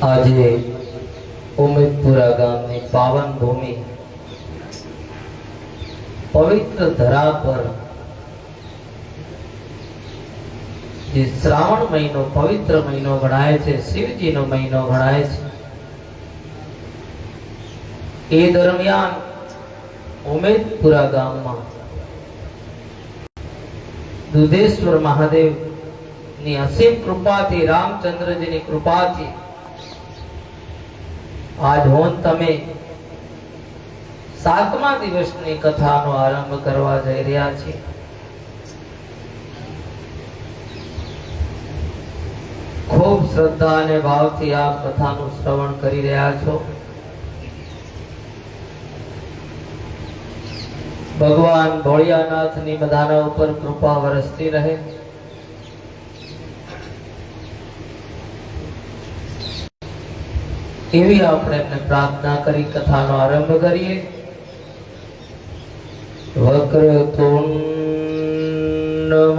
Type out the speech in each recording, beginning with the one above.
આજે ઉમેદપુરા ગામની પાવન ભૂમિ પવિત્ર ધરા પર જે શ્રાવણ મહિનો પવિત્ર મહિનો ગણાય છે, શિવજીનો મહિનો ગણાય છે, એ દરમિયાન ઉમેદપુરા ગામમાં દુધેશ્વર મહાદેવ ની અસીમ કૃપાથી, રામચંદ્રજીની કૃપાથી આજ હોન તમે 7મા દિવસની કથાનો આરંભ કરવા જઈ રહ્યા છીએ। ખૂબ શ્રદ્ધા અને ભાવથી આ કથાનું શ્રવણ કરી રહ્યા છો। ભગવાન ભોળિયાનાથની બધાના ઉપર કૃપા વરસતી રહે। એવી આપણે એમને પ્રાર્થના કરી કથાનો આરંભ કરીએ। વક્રતુંડ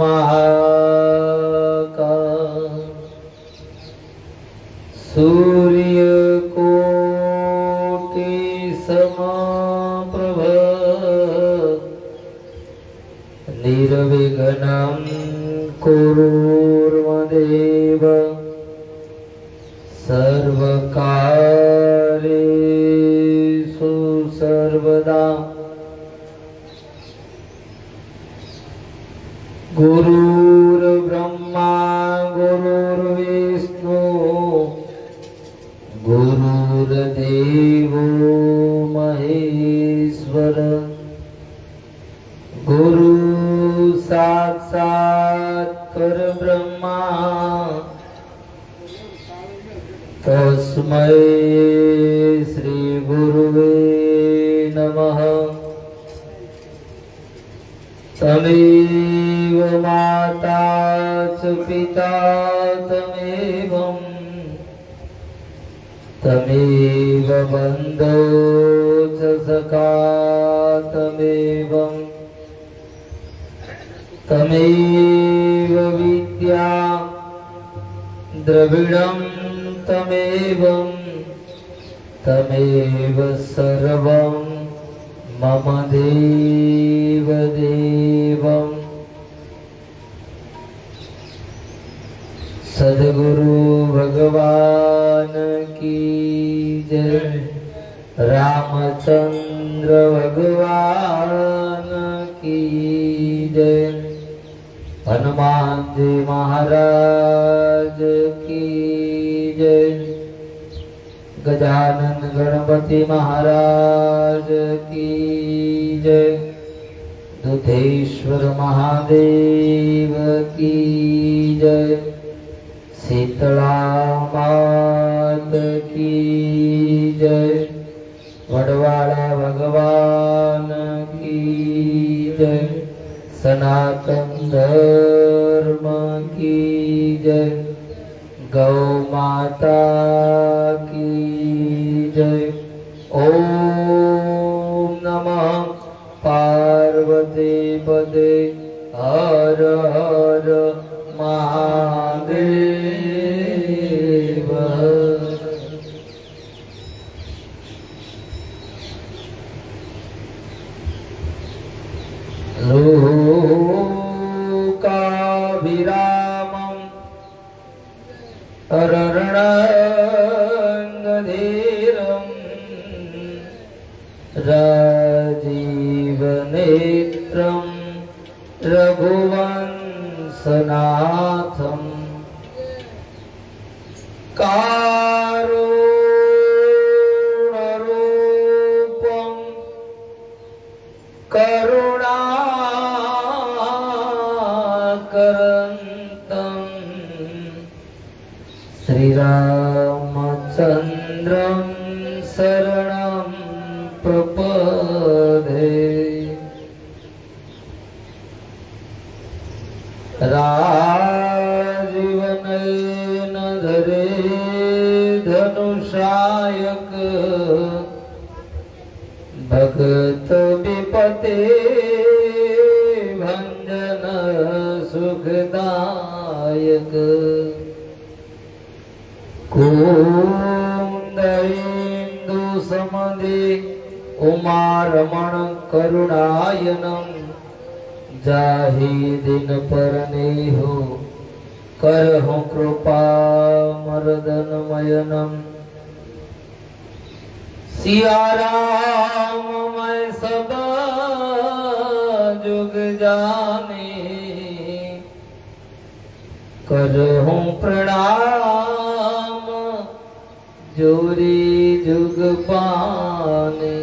મહાકાય સૂર્યકોટિ સમપ્રભ નિર્વિઘ્नं કુરુર્મદેવ સર્વકાર્યેષુ સર્વદા। ગુરુર્બ્રહ્મા ગુરુર્વિષ્ણુ ગુરુર્દેવો મહેશ્વર ગુરુ સાક્ષાત પરબ્રહ્મા તસ્મૈ શ્રી ગુરુવે નમઃ। તમેવ માતા ચ પિતા તમેવ બંધો ચ સખા તમેવ વિદ્યા દ્રવિડં તમેવ સર્વં મમ દેવ દેવં। સદગુરુ ભગવાન કી જય। રામચંદ્ર ભગવાન કી જય। હનુમાનજી મહારાજ કી જય। ગજાનન ગણપતિ મહારાજ કી જય। દુધેશ્વર મહાદેવ કી જય। શીતળા માત કી જય। વડવાળા ભગવાન કી જય। સનાતન ધર્મ કી જય। ગૌ માતા કી જય। ઓમ નમઃ પાર્વતી પદે હર હર મહાદેવ। લોકાભિરામં રણધીરં રાજીવનેત્રં રઘુવંશનાથં કારુણરૂપં કરુણાકરંतं શ્રીરામચંદ્રં શરણં પ્રપદે। રાજીવનયન ધરે ધનુષાયક ભગત વિપતે ભંજન સુખદાયક। કુંદરેન્દુ સમદે ઉમા રમણ કરુણાયનમ જાહી દિન પર નેહો કરહુ કૃપા મર્દનમયનમ સિયારામ મેં સદા જુગ જાને કરહુ પ્રણામ જોરી જુગ પાને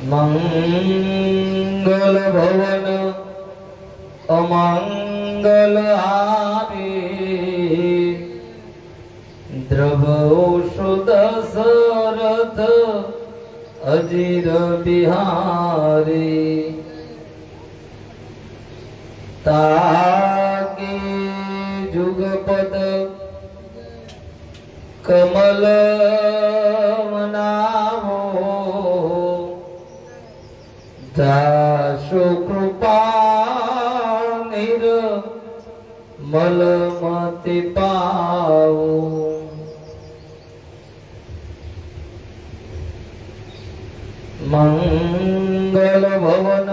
મંગલ ભવન અમંગલ હારે દ્રવશુ દશરથ અજીર બિહારી તાકે જુગપદ કમલ મનાવો જાશુ કૃપા નિર્મલ મતિ પાવો મંગલ ભવન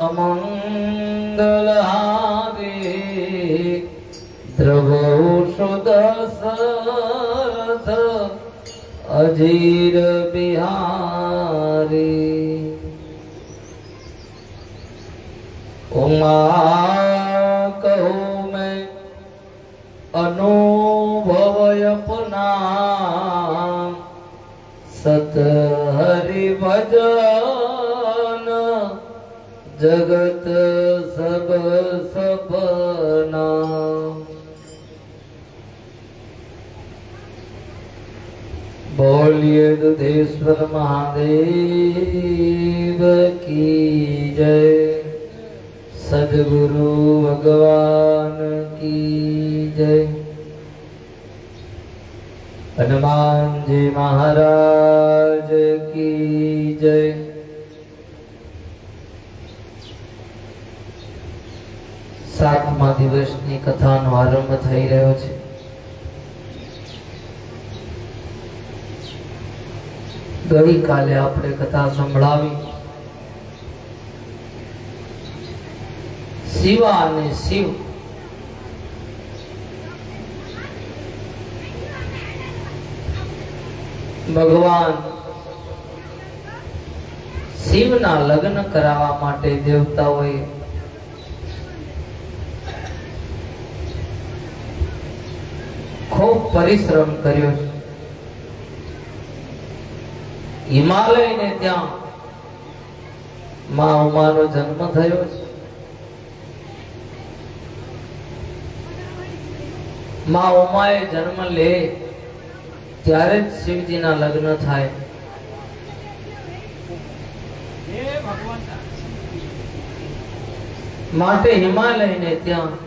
અમંગલ હારે દ્રવશુ દશરથ અજીર બિહારી ઉમા કહું મેં અનુભવ અપના સત હરિ ભજન જગત સબ સપના બોલીએ દુધેશ્વર મહાદેવ કી જય સદગુરુ ભગવાન કી જય હનુમાનજી મહારાજ કી જય સાતમા દિવસની કથાનો આરંભ થઈ રહ્યો છે ગઈકાલે આપણે કથા સંભળાવી શિવા અને શિવ ભગવાન શિવના લગ્ન કરાવવા માટે દેવતાઓએ ખૂબ પરિશ્રમ કર્યો છે હિમાલયને ત્યાં માં ઉમાનો જન્મ થયો છે માં ઉમાએ જન્મ લે ત્યારે જ શિવજીના લગ્ન થાય માટે હિમાલયને ત્યાં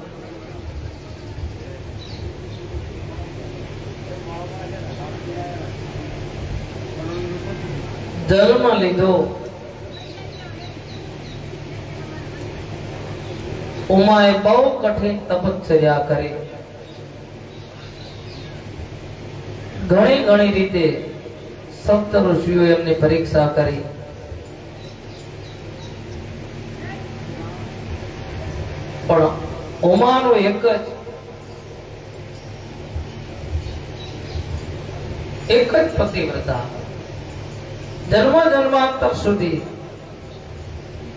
જન્મ લીધો ઉમાએ બહુ કઠિન તપશ્ચર્યા કરી ઘણી રીતે સપ્ત ઋષિઓ એમની પરીક્ષા કરી પણ ઉમાનો એક જ પતિવ્રતા જન્મ જન્માંતર સુધી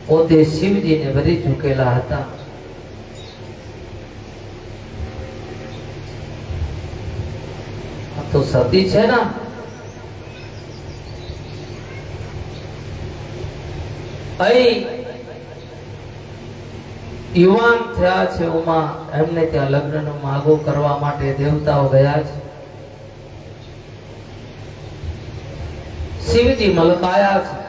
પોતે શિવજીને વરી ચૂકેલા હતા તો સતી છે ને અહીં યુવાન થયા છે ઉમા એમને ત્યાં લગ્નનો માગો કરવા માટે દેવતાઓ ગયા છે શિવજી મલકાયા છે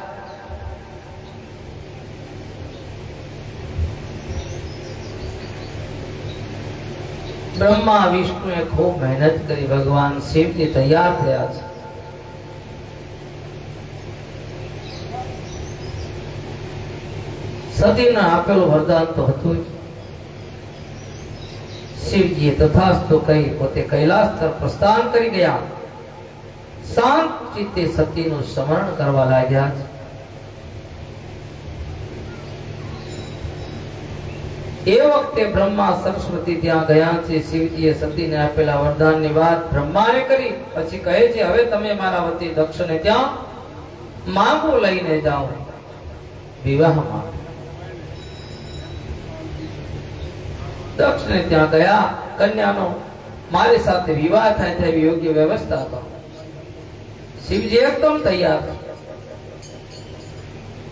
બ્રહ્મા વિષ્ણુએ ખૂબ મહેનત કરી ભગવાન શિવજી તૈયાર થયા છે સતીને આપેલું વરદાન તો હતું જ શિવજીએ તથાસ્તુ કહી પોતે કૈલાસ તરફ પ્રસ્થાન કરી ગયા. શાંત ચિત્તે સતીનું સ્મરણ કરવા લાગ્યા. એ વખતે બ્રહ્મા સરસ્વતી ત્યાં ગયા છે. શિવજીએ સતીને આપેલા વરદાનની વાત બ્રહ્માને કરી. પછી કહે છે, હવે તમે મારા વતી દક્ષને ત્યાં માંગુ લઈને જાઓ વિવાહમાં. દક્ષને ત્યાં ગયા. કન્યાનો મારી સાથે વિવાહ થાય તેવી યોગ્ય વ્યવસ્થા કરો. શિવજી એકદમ તૈયાર.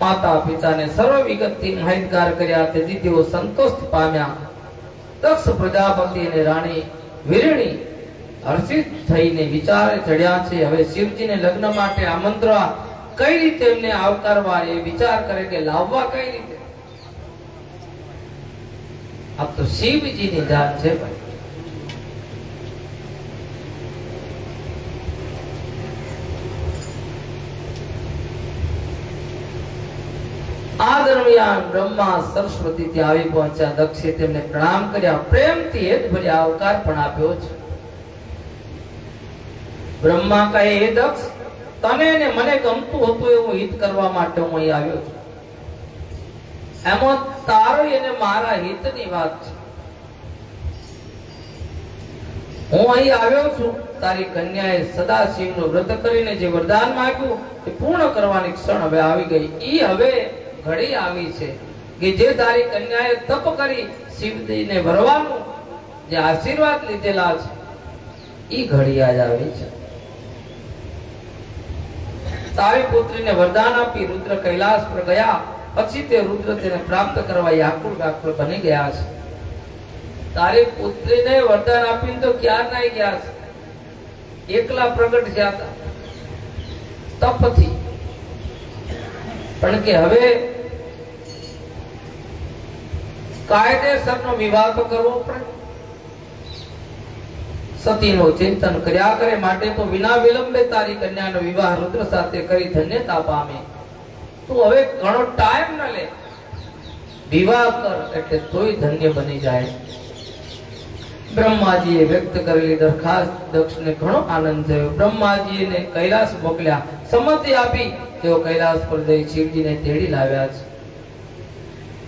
માતા પિતાને સર્વ વિગતથી માહિતગાર કર્યા. તેથી તેઓ સંતોષ પામ્યા. દક્ષ પ્રજાપતિ અને રાણી વીરણી હર્ષિત થઈને વિચારે ચડ્યા છે. હવે શિવજીને લગ્ન માટે આમંત્રવા કઈ રીતે એમને આવકારવા એ વિચાર કરે કે લાવવા કઈ રીતે. આ તો શિવજીની જાત છે ભાઈ. આ દરમિયાન બ્રહ્મા સરસ્વતી ત્યાં આવી પહોંચ્યા. દક્ષે તેમને પ્રણામ કર્યા. પ્રેમથી હેતભર્યા આવકાર પણ આપ્યો છે. બ્રહ્મા કહે, હે દક્ષ, તને ને મને ગમતું હતું એવું હિત કરવા માટે હું અહીં આવ્યો છું. એમાં તારો અને મારા હિતની વાત છે. હું અહીં આવ્યો છું. તારી કન્યાએ સદાશિવનું વ્રત કરીને જે વરદાન માંગ્યું એ પૂર્ણ કરવાની ક્ષણ હવે આવી ગઈ. ઈ હવે ઘડી આવી છે કે જે તારી કન્યાએ તપ કરી શિવજીને વરવાનું જે આશીર્વાદ લીધેલા છે ઈ ઘડી આજ આવી છે. તારી પુત્રીને વરદાન આપી રુદ્ર કૈલાસ પર ગયા. પછી તે રુદ્ર તેને પ્રાપ્ત કરવા વ્યાકુળ વ્યાકુળ બની ગયા છે. તારી પુત્રીને વરદાન આપીને તો ક્યાં નાઈ ગયા છે. એકલા પ્રગટ થયા હતા તપથી. પણ કે હવે કાયદેસરનો વિવાહ તો કરવો પડે. સતીનું ચિંતન કર્યા કરે. માટે તો વિના વિલંબે તારી કન્યાનો વિવાહ રુદ્ર સાથે કરી ધન્યતા પામે. તું હવે ઘણો ટાઈમ ન લે, વિવાહ કર એટલે તોય ધન્ય બની જાય. બ્રહ્માજીએ વ્યક્ત કરેલી દરખાસ્ત દક્ષને ઘણો આનંદ થયો. બ્રહ્માજીને કૈલાસ મોકલ્યા. સંમતિ આપી તેઓ કૈલાસ પર જઈ શિવજીને તેડી લાવ્યા છે.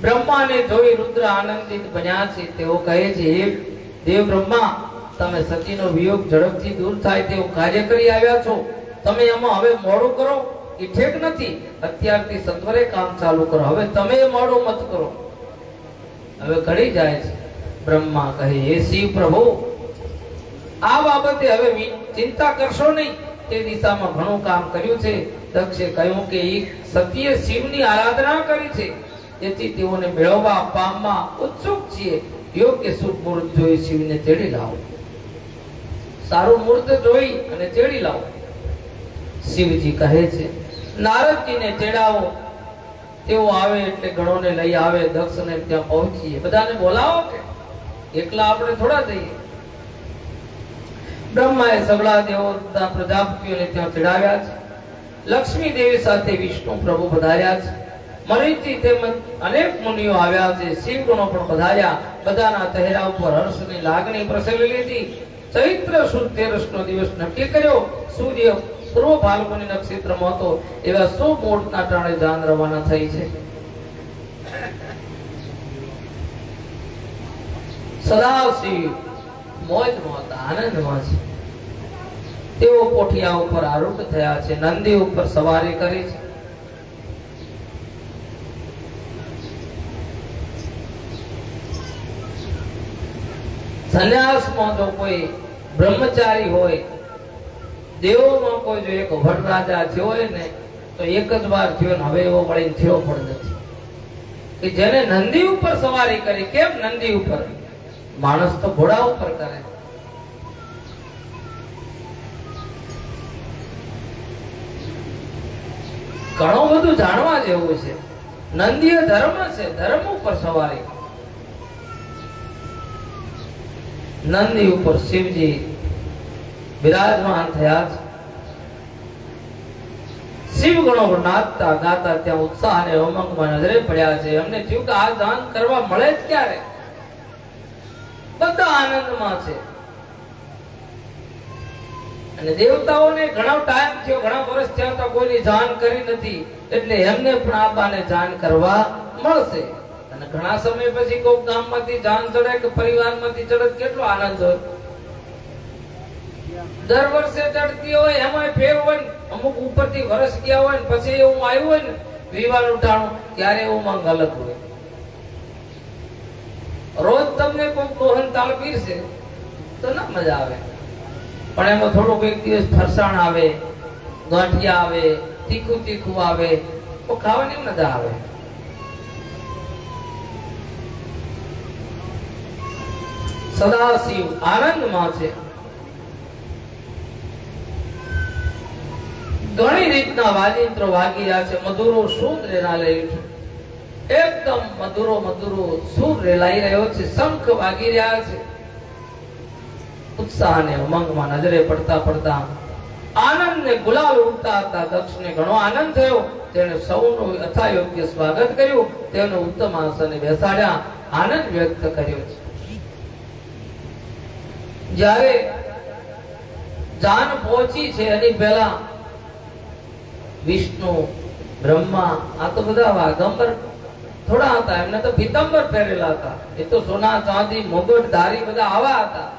બ્રહ્માને જોઈ રુદ્ર આનંદિત બન્યા છે. તેઓ કહે છે, હે દેવ બ્રહ્મા, તમે સતીનો વિયોગ ઝડપથી દૂર થાય તેવું કાર્ય કરી આવ્યા છો. તમે એમાં હવે મોડું કરો એ ઠીક નથી. અત્યારથી સત્વરે કામ ચાલુ કરો. હવે તમે મોડું મત કરો. હવે ઘડી જાય છે. બ્રહ્મા કહે, હે શિવ પ્રભુ, આ બાબતે હવે ચિંતા કરશો નહીં. તે દિશામાં ઘણું કામ કર્યું છે. દક્ષે કહ્યું કે એ સતીએ શિવની આરાધના કરી છે. તેથી તેઓને મેળવવા પામવા ઉત્સુક છીએ. યોગ્ય શુભ મુહૂર્ત જોઈ શિવને તેડી લાવો. સારું મુહૂર્ત જોઈ અને તેડી લાવો. શિવજી કહે છે, નારદજીને તેડાવો. તેઓ આવે એટલે ગણોને લઈ આવે. દક્ષને ત્યાં પહોંચીએ. બધાને બોલાવો કે એકલા આપણે થોડા જઈએ. બ્રહ્માએ સગળા દેવતા પ્રજાપતિઓને ત્યાં તેડાવ્યા છે. લક્ષ્મી દેવી સાથે વિષ્ણુ પ્રભુ પધાર્યા છે. મરીચી તેમજ અનેક મુનિઓ આવ્યા છે. શિવ ગણો પણ પધાર્યા. બધાના ચહેરા ઉપર હર્ષની લાગણી પ્રસરી લીધી. ચૈત્ર સુદ 13નો દિવસ નક્કી કર્યો. સૂર્ય પૂર્વ ફાલ્ગુની નક્ષત્રમાં હતો. એવા શુભ મુહૂર્તના ટાણે જાન રવાના થઈ છે. સદાશિવ મોજમાં હતા, આનંદમાં છે. તેઓ કોઠિયા ઉપર આરૂઢ થયા છે. નંદી ઉપર સવારી કરી છે. સંન્યાસમાં જો કોઈ બ્રહ્મચારી હોય, દેવોમાં કોઈ જો એક વડરાજા થયો હોય ને તો એક જ વાર થયો ને હવે એવો વળીને થયો પણ નથી. કે જેને નંદી ઉપર સવારી કરી. કેમ નંદી ઉપર? માણસ તો ઘોડા ઉપર કરે. ઘણું બધું જાણવા જેવું છે. નંદીય ધર્મ છે. ધર્મ ઉપર સવારી. નંદી ઉપર શિવજી બિરાજમાન થયા છે. શિવ ગણો નાચતા ગાતા ત્યાં ઉત્સાહ અને ઉમંગમાં નજરે પડ્યા છે. એમને થયું કે આ દાન કરવા મળે જ ક્યારે. બધા આનંદમાં છે. અને દેવતાઓને ઘણો ટાઈમ થયો, ઘણા વર્ષ થયા તો કોઈની જાણ કરી નથી, એટલે એમને પણ આબાને જાણ કરવા મળશે. અને ઘણા સમય પછી કોઈ ગામમાંથી જાણ ચડે કે પરિવારમાંથી ચડે, કેટલો આનંદ હોય. દર વર્ષે ચડતી હોય એમાં ફેર હોય, અમુક ઉપરથી વર્ષ ગયા હોય ને પછી એવું આવ્યું હોય ને વિવાહનું ટાણું, ત્યારે એવું માંગ અલગ હોય. રોજ તમને કોઈ દોહન તાળ પીરશે તો ના મજા આવે, પણ એમાં થોડુંક એક દિવસ ફરસાણ આવે, ગાંઠિયા આવે, તીખું તીખું આવે તો ખાવાની મજા આવે. સદાશિવ આનંદમાં છે. ઘણી રીતના વાજિંત્રો વાગી રહ્યા છે. મધુરો સૂર રેલાઈ રહ્યું છે, એકદમ મધુરો સૂર રેલાઈ રહ્યો છે. શંખ વાગી રહ્યા છે. ઉત્સાહ અને ઉમંગમાં નજરે પડતા આનંદ ને ગુલાલ ઉડતા હતા. દક્ષને ઘણો આનંદ થયો. તેણે સૌનું યથાયોગ્ય સ્વાગત કર્યું, તેનો ઉત્તમ આસને બેસાડ્યા, આનંદ વ્યક્ત કર્યો છે. જ્યારે જાન પહોંચી છે એની પહેલા વિષ્ણુ, બ્રહ્મા, આ તો બધા વાગંબર થોડા હતા, એમને તો પીતાંબર પહેરેલા હતા. એ તો સોના ચાંદી મુગટ ધારી બધા આવા હતા.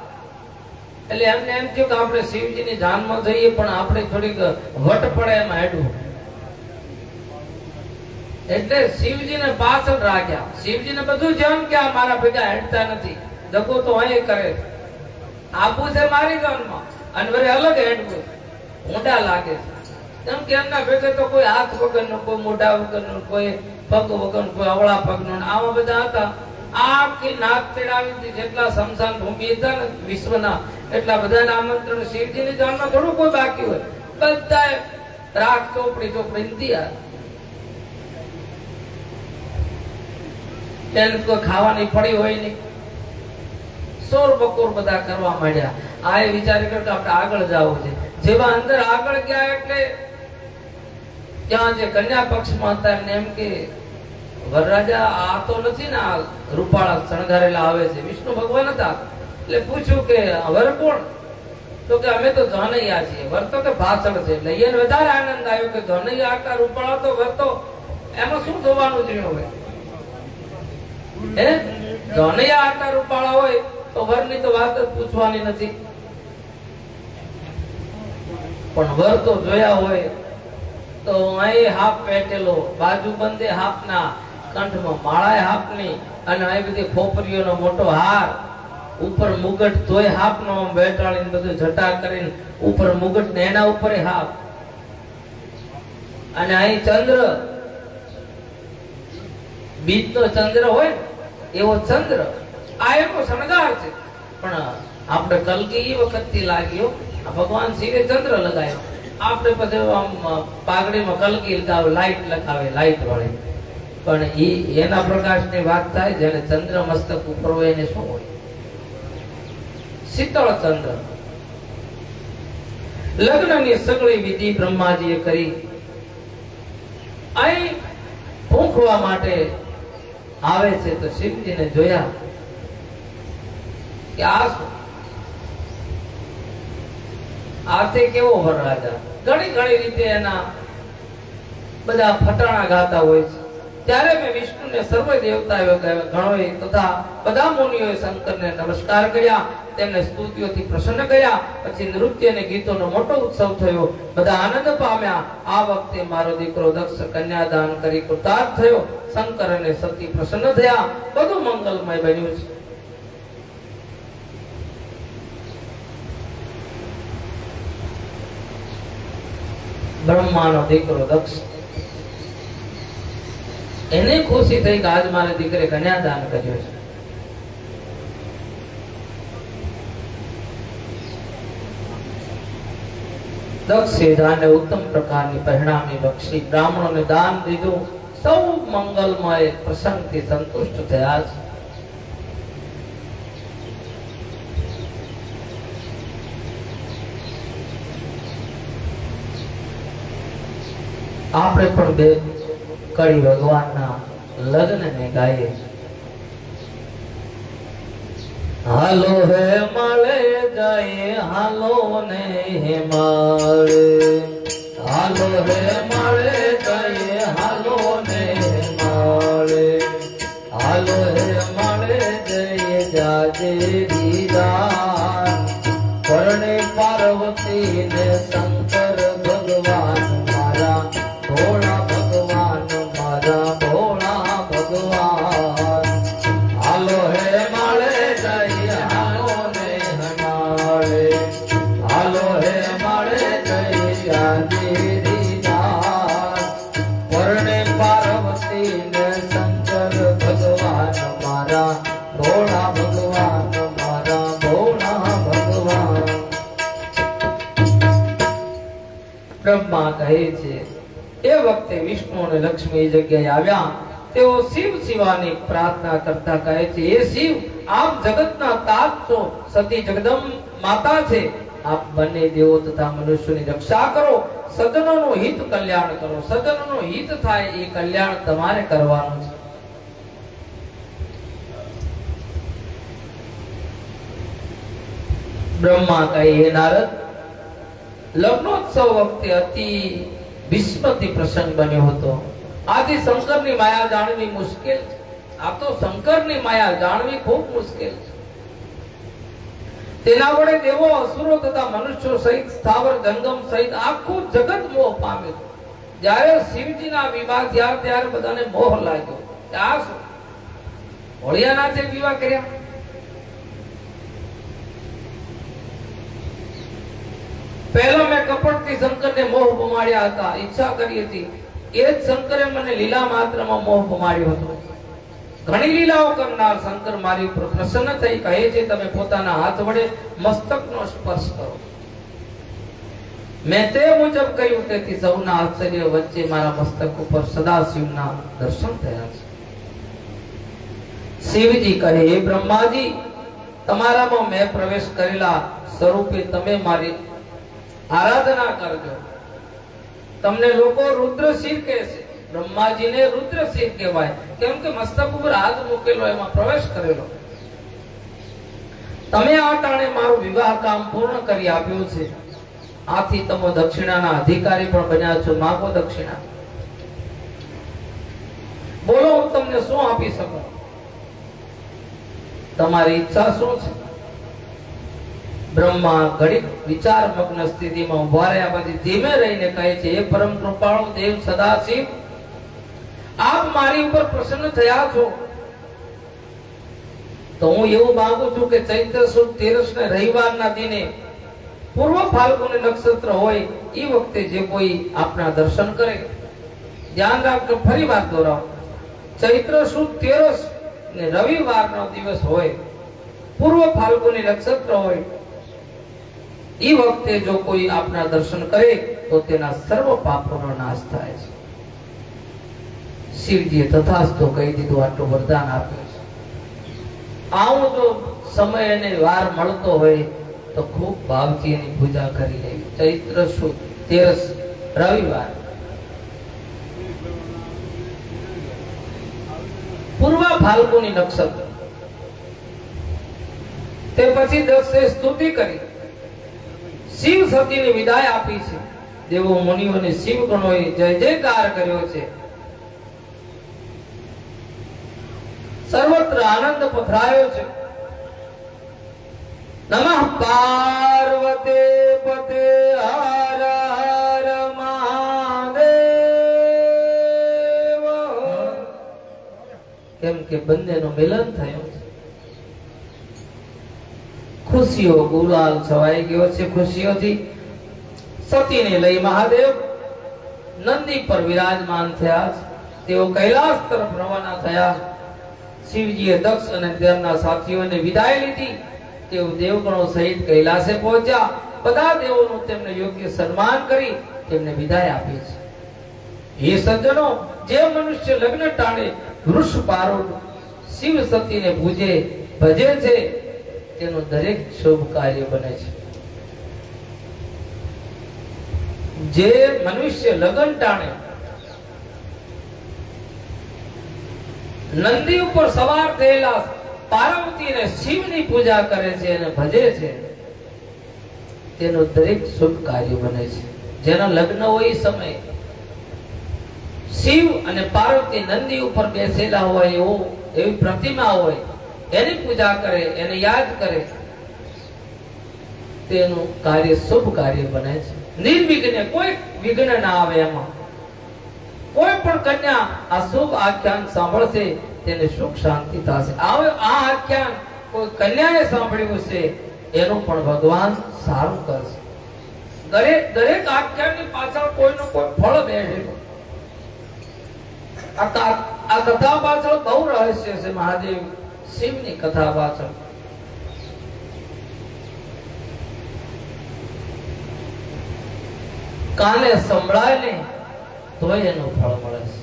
એટલે એમને એમ થયું કે આપણે શિવજીની જાનમાં જઈએ, પણ આપણે થોડીક વટ પડે એમાં હેડવું. એટલે શિવજીને પાછળ રાખ્યા. શિવજીને બધું જેમ કે આ મારા ભેગા હેડતા નથી, દગો તો અહીં કરે, આપવું છે મારી જાનમાં અને વળી અલગ હેડવું, ઊંડા લાગે છે. કેમ કે એમના ભેગે તો કોઈ હાથ વગરનો, કોઈ મોઢા વગરનો, કોઈ પગ વગરનો, કોઈ અવળા પગનો, આવા બધા હતા. આખી નાક તેડાવી જેટલા શમશાન ભૂમિ હતા ને વિશ્વના, એટલા બધાને આમંત્રણ. શિવજીની જાનમાં થોડું કોઈ બાકી હોય, બધા રાખ ચોપડી તૈયાર. એને કોઈ ખાવાની પડી હોય નહીં, સોર બકોર બધા કરવા માંડ્યા. આ એ વિચારી કરતા આપણે આગળ જવું છે. જેવા અંદર આગળ ગયા એટલે ત્યાં જે કન્યા પક્ષમાં હતા એમને એમ કે વરરાજા આ તો નથી ને, આ રૂપાળા શણગારેલા આવે છે, વિષ્ણુ ભગવાન હતા. એટલે પૂછ્યું કે વર કોણ? તો કે અમે તો જોનૈયા છીએ. વર તો કે ભાષણ છે. એટલે એને વધારે આનંદ આવ્યો કે જોનૈયા આટલા રૂપાળા તો વર તો એમાં શું જોવાનું જોયું હોય? હે, જોનૈયા આટલા રૂપાળા હોય તો વરની તો વાત જ પૂછવાની નથી. પણ વર તો જોયા હોય તો અહીં હાફ પહેટેલો, બાજુ બંધે હાફના, કંઠમાં માળાએ હાફની, અને અહીં બધી ખોપરીઓનો મોટો હાર, ઉપર મુગટ તોય હાફનો બેટાળીને બધું જટા કરીને ઉપર મુગટ ને એના ઉપર હાફ, અને અહીં ચંદ્ર, બીજનો ચંદ્ર હોય એવો ચંદ્ર, આ એનો શણગાર છે. પણ આપણે કલકી એ વખતથી લાગ્યો, ભગવાન શિવે ચંદ્ર લગાવ્યો, આપણે પછી આમ પાઘડીમાં કલકી લગાવે, લાઈટ લગાવે, લાઈટ વાળી. પણ એના પ્રકાશની વાત થાય જેને ચંદ્ર મસ્તક ઉપર હોય એને શું હોય? શીતળ ચંદ્ર. લગ્નની સગળી વિધિ બ્રહ્માજીએ કરી. અહીં ભૂંખવા માટે આવે છે તો શિવજીને જોયા કે આ શું? આતે કેવો વરરાજા. ઘણી રીતે એના બધા ફટાણા ગાતા હોય છે. ત્યારે મેં વિષ્ણુને સર્વ દેવતાઓ ગણોએ તથા બધા મુનિઓએ શંકરને નમસ્કાર કર્યા, તેમને સ્તુતિઓથી પ્રસન્ન કર્યા. પછી નૃત્ય અને ગીતોનો મોટો ઉત્સવ થયો. બધા આનંદ પામ્યા. આ વખતે મારો દીકરો દક્ષ કન્યાદાન કરી કૃતાર્થ થયો. શંકર અને સતી પ્રસન્ન થયા. બધું મંગલમય બન્યું છે. બ્રહ્માનો દીકરો દક્ષ, એને ખુશી થઈ કે આજ મારે દીકરે કન્યાદાન કર્યું છે. દક્ષે દાનને ઉત્તમ પ્રકારની પરિણામની બક્ષી, બ્રાહ્મણોને દાન દીધું. સૌ મંગલમય પ્રસન્નથી સંતુષ્ટ થયા છે. આપણે પણ બે કળી ભગવાનના લગ્નને ગાઈએ. હાલો હે મળે જાય હાલો ને હે મળે, હાલો હે મળે જાય હાલો ને મળે, હાલો હે મળે જય જાજે દીદાન પરણે પાર્વતી ને શંકર ભગવાન મારા ભોળા ભગવાન, મારા ભોળા ભગવાન. હાલો હે મળે જય હાલો ને મળે, હાલો હે મળે જય જાજે દીદાન પરણે પાર્વતી ને શંકર ભગવાન મારા ભોળા ભગવાન, મારા ભોળા ભગવાન. બ્રહ્મા કહે છે એ વખતે વિષ્ણુ અને લક્ષ્મી એ જગ્યાએ આવ્યા. તેઓ શિવ શિવાની પ્રાર્થના કરતા કહે છે, એ શિવ આપ જગતના તાત છો, સતી જગદમ માતા છે. આપ બંને દેવો તથા મનુષ્યોની રક્ષા કરો, સજ્જનોનું હિત કલ્યાણ કરો. સજ્જનોનું હિત થાય એ કલ્યાણ તમારે કરવાનું છે. બ્રહ્મા કહે, હે નારદ, લગ્નોત્સવ વખતે અતિ વિસ્મૃતિ પ્રસંગ બન્યો હતો. આથી શંકરની માયા જાણવી મુશ્કેલ છે. આ તો શંકરની માયા જાણવી ખૂબ મુશ્કેલ છે. તેના વડે દેવો અસુરો તથા મનુષ્યો સહિત સ્થાવર જંગમ સહિત આખું જગત મોહ પામ્યું. જ્યારે શિવજીના વિવાહ થયા ત્યારે બધાને મોહ લાગ્યો. આ શું હોળિયાનાથે વિવાહ કર્યા? પહેલા મેં કપટથી શંકરને મોહ પમાડ્યા હતા, ઈચ્છા કરી હતી. એ જ શંકરે મને લીલા માત્રમાં મોહ પમાડ્યો હતો. ઘણી લીલાઓ કરનાર શંકર મારી ઉપર પ્રસન્ન થઈ કહે છે, તમે પોતાના હાથ વડે મસ્તકનો સ્પર્શ કરો. મેં તે મુજબ કહ્યું, તેથી સૌના આશ્ચર્ય વચ્ચે મારા મસ્તક ઉપર સદાશિવના દર્શન થયા છે. શિવજી કહે, હે બ્રહ્માજી, તમારામાં મેં પ્રવેશ કરેલા સ્વરૂપે તમે મારી આરાધના કરજો. તમને લોકો રુદ્રશિર કહે છે. બ્રહ્માજીને રુદ્રશિર કહેવાય, કેમ કે મસ્તક ઉપર હાથ મૂકેલો, એમાં પ્રવેશ કરેલો. તમે આ ટાણે મારું વિવાહ કામ પૂર્ણ કરી આપ્યું છે. આથી તમે દક્ષિણાના અધિકારી પણ બન્યા છો. માગો દક્ષિણા. બોલો, હું તમને શું આપી શકું? તમારી ઈચ્છા શું છે? બ્રહ્મા ઘડીક વિચાર મગ્ન સ્થિતિમાં ઉભા રહ્યા પછી ધીમે રહીને કહે છે, હે પરમ કૃપાળુ દેવ સદાશિવ, આપ મારી ઉપર પ્રસન્ન થયા છો તો હું એવું માંગુ છું કે ચૈત્ર સુદ 13 ને રવિવારના દિને પૂર્વ ફાલ્ગુની નક્ષત્ર હોય એ વખતે જે કોઈ આપના દર્શન કરે, ધ્યાન રાખજો, ફરી વાત દોહરાવ, ચૈત્ર સુદ 13 ને રવિવારનો દિવસ હોય, પૂર્વ ફાલ્ગુની નક્ષત્ર હોય, એ વખતે જો કોઈ આપના દર્શન કરે તો તેના સર્વ પાપોનો નાશ થાય છે. શિવજીએ તથાસ્તુ કહી દીધું. આટલું વરદાન આપ્યું છે. આવું જો સમય અને વાર મળતો હોય તો ખૂબ ભાવથી એની પૂજા કરી લેવી. ચૈત્ર સુદ 13 રવિવાર, પૂર્વ ફાલ્ગુની નક્ષત્ર. તે પછી દક્ષે સ્તુતિ કરી, શિવ સતીની વિદાય આપી છે. દેવો મુનિઓને શિવ ગણોએ જય જયકાર કર્યો છે. સર્વત્ર આનંદ પથરાયો છે. નમઃ પાર્વતે પતે હર હર મહાદેવ. કેમ કે બંનેનું મિલન થયું છે. ખુશીઓ ગુલાલ છવાઈ ગયો છે. ખુશીઓથી સતીને લઈ મહાદેવ નંદી પર વિરાજમાન થયા. તેઓ કૈલાસ તરફ રવાના થયા. શિવજીએ દક્ષ અને તેમના સાથીઓને વિદાય લીધી. તેઓ દેવગણો સહિત કૈલાસે પહોંચ્યા. બધા દેવોનું તેમને યોગ્ય સન્માન કરી તેમને વિદાય આપી છે. હે સજ્જનો, જે મનુષ્ય લગ્ન ટાણે વૃષ પારૂઢ શિવ સતીને પૂજે ભજે છે તેનું દરેક શુભ કાર્ય બને છે. જે મનુષ્ય લગ્ન ટાણે નંદી ઉપર સવાર થયેલા પાર્વતી અને શિવની પૂજા કરે છે અને ભજે છે, તેનું દરેક શુભ કાર્ય બને છે. જેના લગ્ન હોય એ સમયે શિવ અને પાર્વતી નંદી ઉપર બેસેલા હોય એવી પ્રતિમા હોય, એની પૂજા કરે, એને યાદ કરે, તેનું કાર્ય શુભ કાર્ય બને છે. નિર્વિઘ્ને, કોઈ વિઘ્ન ના આવે. એમાં કોઈ પણ કન્યા આ શુભ આખ્યાન સાંભળશે તેને સુખ શાંતિ થશે. આ આખ્યાન કોઈ કન્યાએ સાંભળ્યું છે એનું પણ ભગવાન સારું કરશે. દરેક આખ્યાનની પાછળ કોઈનું કોઈ ફળ બેઠેલું. આ કથા પાછળ બહુ રહસ્ય છે. મહાદેવ શિવની કથા પાછળ કાને સંભળાય ને તોય એનું ફળ મળે છે.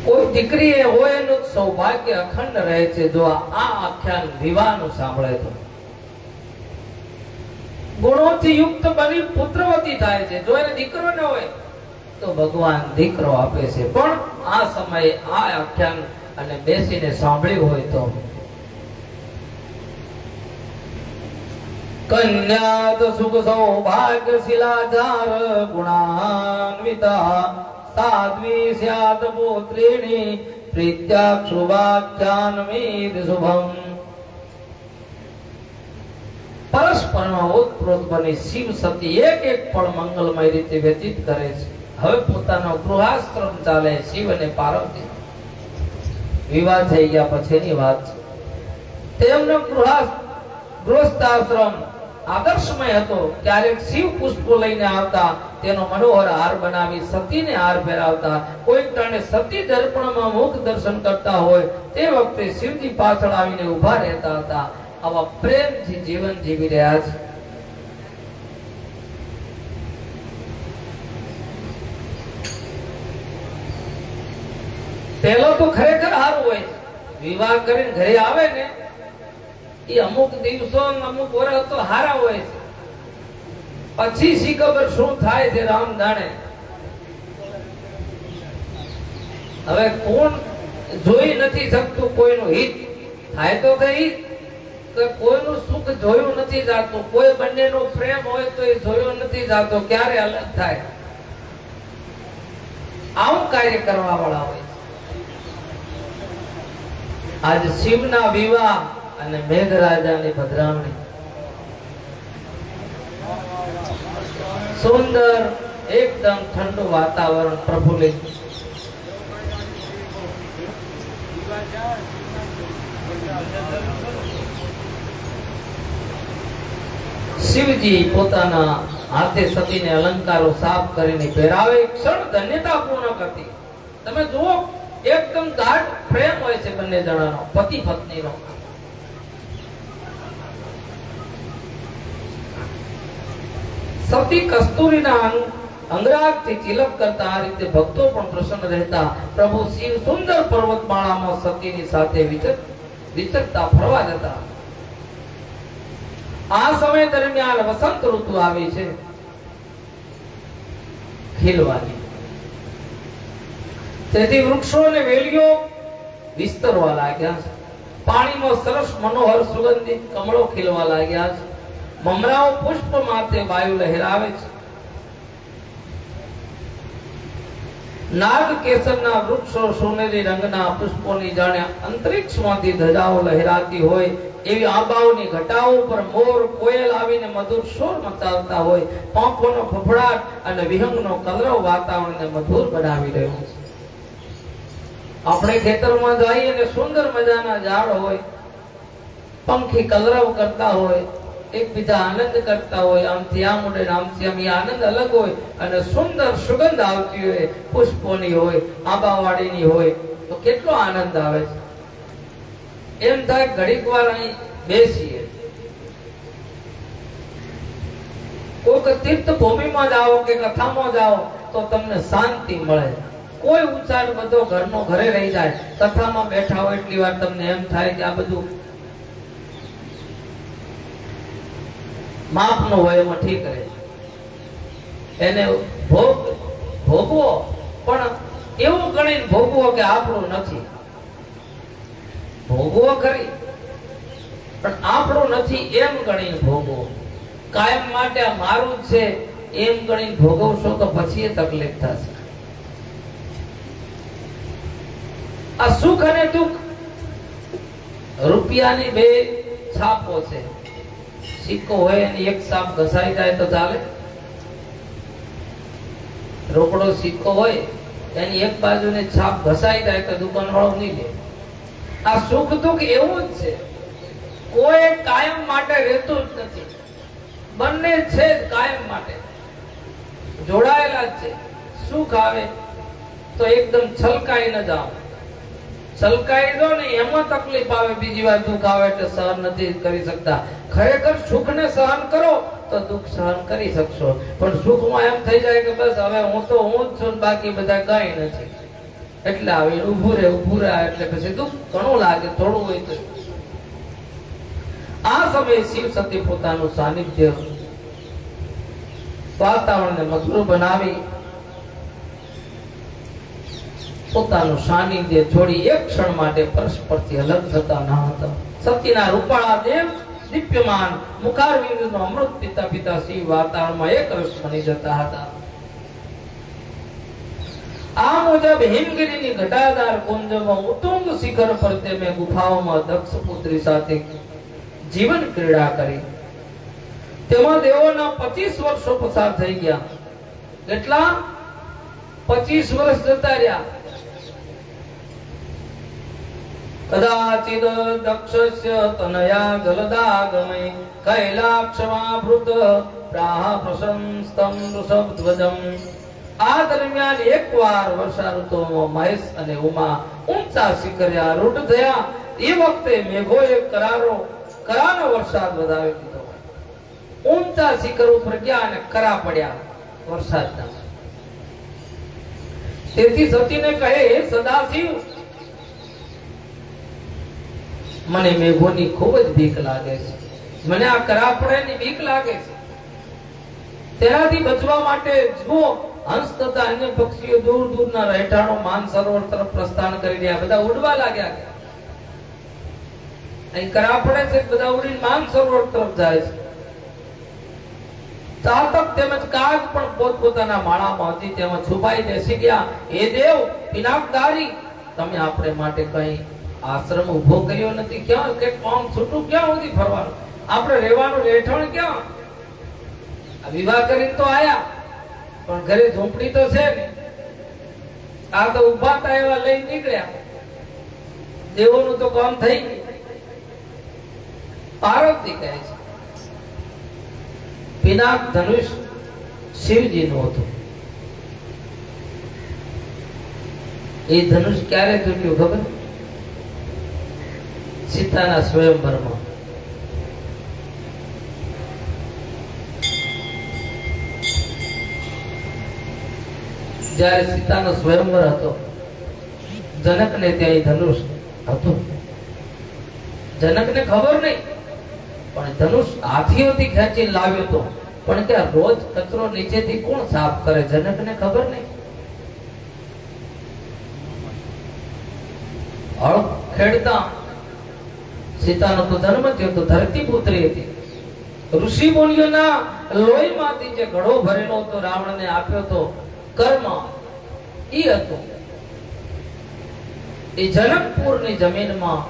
કોઈ દીકરી હોય એનું સૌભાગ્ય અખંડ રહે છે જો આ આખ્યાન વિવાહનું સાંભળે તો. ગુણોથી યુક્ત બની પુત્રવતી થાય છે. જો એને દીકરો ન હોય તો ભગવાન દીકરો આપે છે. પણ આ સમયે આ આખ્યાન અને બેસીને સાંભળ્યું હોય તો કન્યાત સુખ સૌભાગ્ય શિલાધાર ગુણાન્વિતા સાધ્વી સ્યાત પુત્રીણી પ્રીત્યાક્ષ શુભાખ્યાનમિદ શુભમ. પરસ્પરમાં ઓતપ્રોત બની શિવ સતી એક પળ મંગલમય રીતે વ્યતીત કરે છે. હવે પોતાનો ગૃહાશ્રમ ચાલે. શિવ અને પાર્વતી વિવાહ થઈ ગયા પછીની વાત છે. તેમનો ગૃહસ્થાશ્રમ આદર્શમય હતો. ક્યારેક શિવ પુષ્પો લઈને આવતા, તેનો મનોહર હાર બનાવી સતીને હાર પહેરાવતા. કોઈક ટાણે સતી દર્પણમાં મુખ દર્શન કરતા હોય તે વખતે શિવજી પાછળ આવીને ઉભા રહેતા હતા. આવા પ્રેમથી જીવન જીવી રહ્યા છે. પહેલો તો ખરેખર સારું હોય છે. વિવાહ કરીને ઘરે આવે ને એ અમુક દિવસો અમુક વર્ષ તો હારા હોય છે. પછી શી ખબર શું થાય છે રામ જાણે. હવે કોણ જોઈ નથી શકતું કોઈનું હિત. થાય તો કઈ કોઈનું સુખ જોયું નથી જાતું. કોઈ બંનેનો પ્રેમ હોય તો એ જોયો નથી જાતો. ક્યારે અલગ થાય આવું કાર્ય કરવા વાળા હોય. આજ શિવના વિવાહ અને મેઘરાજાની પધરામણી. સુંદર એકદમ ઠંડુ વાતાવરણ પ્રફુલ્લિત. શિવજી પોતાના હાથે સતીને અલંકારો સાફ કરીને પહેરાવે. ક્ષણ ધન્યતાપૂર્ણ હતી. તમે જુઓ એકદમ ગાઢ પ્રેમ હોય છે બંને જણાનો, પતિ પત્નીનો. સતી કસ્તુરીના અંગરાગથી તિલક કરતા. આ રીતે ભક્તો પણ પ્રસન્ન રહેતા. પ્રભુ શિવ સુંદર પર્વતમાળામાં સતીની સાથે વિચરતા ફરવા જતા. આ સમય દરમિયાન વસંત ઋતુ આવી છે ખીલવાની. તેથી વૃક્ષો અને વેલીઓ વિસ્તરવા લાગ્યા છે. પાણીમાં સરસ મનોહર સુગંધિત કમળો ખીલવા લાગ્યા છે. મમરાઓ પુષ્પ માથે વાયુ લહેરાવે છે. નાગ કેસરના વૃક્ષો સોનેરી રંગના પુષ્પોની જાણે અંતરિક્ષમાંથી ધજાઓ લહેરાતી હોય એવી આંબાઓની ઘટાઓ પર મોર કોયલ આવીને મધુર શોર મચાવતા હોય. પાંખોનો ફફડાટ અને વિહંગનો કલરવ વાતાવરણને મધુર બનાવી રહ્યો છે. આપણે ખેતરમાં જઈએ અને સુંદર મજાના ઝાડ હોય, પંખી કલરવ કરતા હોય, એકબીજા આનંદ કરતા હોય, આમથી આમ ઉડે આમથી આમ. એ આનંદ અલગ હોય અને સુંદર સુગંધ આવતી હોય, પુષ્પોની હોય, આંબાવાડીની હોય તો કેટલો આનંદ આવે છે. એમ થાય ઘડીક વાર અહીં બેસીએ. કોઈ તીર્થ ભૂમિમાં જાઓ કે કથામાં જાઓ તો તમને શાંતિ મળે. કોઈ ઉચ્ચાર બધો ઘરનો ઘરે રહી જાય. કથામાં બેઠા હોય એટલી વાર તમને એમ થાય કે આ બધું માપનો હોય એમાં ઠીક રહે. એને ભોગવો પણ એવું ગણીને ભોગવો કે આપણું નથી. ભોગવો ખરી પણ આપણું નથી એમ ગણીને ભોગવો. કાયમ માટે આ મારું જ છે એમ ગણીને ભોગવશો તો પછી એ તકલીફ થશે. આ સુખ અને દુઃખ રૂપિયાની બે છાપો છે. સિક્કો હોય એની એક છાપ ઘસાઈ જાય તો ચાલે? રોકડો સિક્કો હોય એની એક બાજુની છાપ ઘસાઈ જાય તો દુકાનવાળો નહીં લે. આ સુખ દુઃખ એવું જ છે. કોઈ કાયમ માટે રહેતું જ નથી. બંને છે જ કાયમ માટે જોડાયેલા જ છે. સુખ આવે તો એકદમ છલકાઈ ન જાઓ. છલકાઈ દો ને એમાં તકલીફ આવે. બીજી વાર દુઃખ આવે એટલે સહન નથી કરી શકતા. ખરેખર સુખને સહન કરો તો દુઃખ સહન કરી શકશો. પણ સુખમાં એમ થઈ જાય કે બસ હવે હું તો હું જ છું, બાકી બધા કઈ નથી. એટલે આવે ઊભું રહે એટલે પછી દુઃખ ઘણું લાગે, થોડું હોય તો. આ સમયે શિવ સતી પોતાનું સાનિધ્ય વાતાવરણને મધુર બનાવી પોતાનું સાનિધ્ય છોડી એક ક્ષણ માટે પરસ્પરથી અલગ થતા ન હતા. સતીના રૂપાળા દેવ દિવ્યમાન મુખારવિંદનો અમૃત પિતા પિતા શિવ વાતાવરણમાં એક રસ બની જતા હતા. આ મુજબ હિમગીરીની ઘટાદાર કુંજમાં ઉત્તુંગ શિખર પર તેમે ગુફાઓમાં દક્ષ પુત્રી સાથે જીવન ક્રીડા કરી. તેમાં દેવોના 25 વર્ષો પસાર થઈ ગયા. કેટલા? 25 વર્ષ જતા રહ્યા. કદાચિદ દક્ષસ્ય તનયા જલદાગમે કૈલાક્ષમાભૃત પ્રાહ પ્રશંસ્તમ ઋષભધ્વજમ. આ દરમિયાન એકવાર વર્ષા ઋતુમાં મહેશ અને ઉમા ઊંચા શિખરે આરૂઢ થયા. એ વખતે મેઘોએ કરાનો વરસાદ વધાવી દીધો. ઊંચા શિખર ઉપર ગયા અને કરા પડ્યા વરસાદના. તેથી સતીને કહે, હે સદાશિવ, મને મેઘોની ખૂબ જ બીક લાગે છે. મને આ કરા પડેની બીક લાગે છે. તેનાથી બચવા માટે જુઓ, હંસ તથા અન્ય પક્ષીઓ દૂર દૂરના રહેઠાણો માનસરોવર તરફ પ્રસ્થાન કરી રહ્યા. બધા ઉડવા લાગ્યા. અહીં કરા પડે છે, બધા ઉડીને માનસરોવર તરફ જાય છે. ચાતક તેમજ કાગ પણ પોતપોતાના માળામાં હતી તેમાં છુપાઈ બેસી ગયા. હે દેવ પિનાકધારી, તમે આપણે માટે કઈ આશ્રમ ઉભો કર્યો નથી? ક્યાં કે કોમ છૂટું ક્યાં સુધી ફરવાનું? આપણે રહેવાનું રહેઠાણ ક્યાં? આ વિવાહ કરીને તો આયા, પણ ઘરે ઝૂંપડી તો છે ને. આ તો ઉભા હતા એવા લઈ નીકળ્યા. દેવોનું તો કામ થઈ ગયું. પાર્વતી કહે છે, પિનાક ધનુષ શિવજીનું હતું. એ ધનુષ ક્યારે તૂટ્યું ખબર? સીતાના સ્વયંવરમાં. જ્યારે સીતાનો સ્વયંવર હતો, જનકને ત્યાં ધનુષ હતું. જનકને ખબર નહીં, પણ ધનુષ હાથીઓથી ખેંચી લાવ્યો હતો. પણ કે રોજ કચરો નીચેથી કોણ સાફ કરે? જનકને ખબર નહીં. હળ ખેડતા સીતાનો તો જન્મ થયો તો ધરતી પુત્રી હતી. ઋષિ મુનિઓના લોહીમાંથી જે ઘડો ભરેલો હતો રાવણને આપ્યો હતો કર્મ, ઈ હતો. એ જનકપુરની જમીનમાં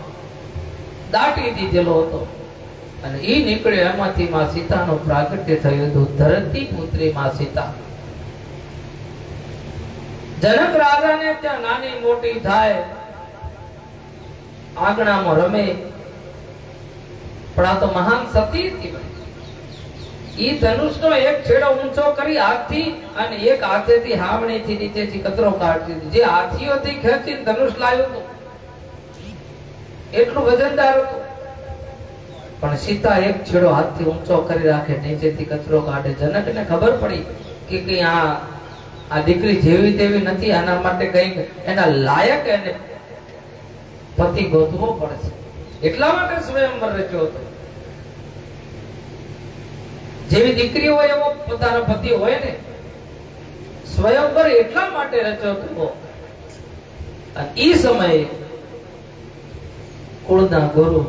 દાટી દીધેલો હતો અને ઈ નીકળ્યો. એમાંથી માં સીતાનું પ્રાગટ્ય થયું હતું. ધરતી પુત્રી માં સીતા. જનક રાજાને ત્યાં નાની મોટી થાય, આંગણામાં રમે. પણ આ તો મહાન સતી હતી. ઈ ધનુષનો એક છેડો ઊંચો કરી હાથથી અને એક હાથેથી હાવણીથી નીચેથી કચરો કાઢતી હતી. જે હાથીઓથી ખેંચીને ધનુષ લાવ્યો હતો એટલું વજનદાર હતું. પણ સીતા એક છેડો હાથથી ઊંચો કરી રાખે, નીચેથી કચરો કાઢે. જનકને ખબર પડી કે કઈ આ દીકરી જેવી તેવી નથી, આના માટે કઈ એના લાયક એને પતિ ગોતવો પડશે. એટલા માટે સ્વયંવર રચ્યો હતો. જેવી દીકરી હોય એવો પોતાનો પતિ હોય ને. સ્વયંવર એટલા માટે રચ્યો હતો. અને એ સમયે કુળના ગુરુ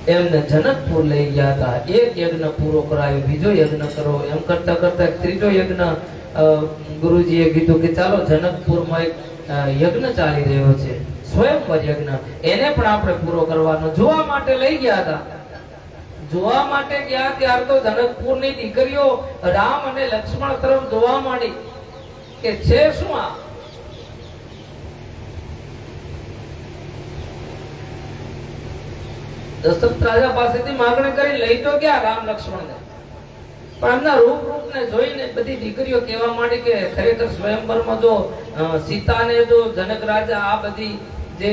એમને જનકપુર લઈ ગયા હતા. એક યજ્ઞ પૂરો કરાયો, બીજો યજ્ઞ કરો, એમ કરતા કરતા ત્રીજો યજ્ઞ ગુરુજીએ કીધું કે ચાલો જનકપુરમાં એક યજ્ઞ ચાલી રહ્યો છે, સ્વયંવર યજ્ઞ, એને પણ આપણે પૂરો કરવાનો. જોવા માટે લઈ ગયા હતા. જોવા માટે ગયા ત્યાર તો જનકપુરની દીકરીઓ રામ અને લક્ષ્મણ તરફ જોવા માંડી કે છે શું આ. દશરથ રાજા પાસેથી માંગણી કરી લઈ તો ગયા રામ લક્ષ્મણને, પણ એમના રૂપને જોઈને બધી દીકરીઓ કહેવા માંડી કે ખરેખર સ્વયંવરમાં જો સીતાને જો જનક રાજા આ બધી જે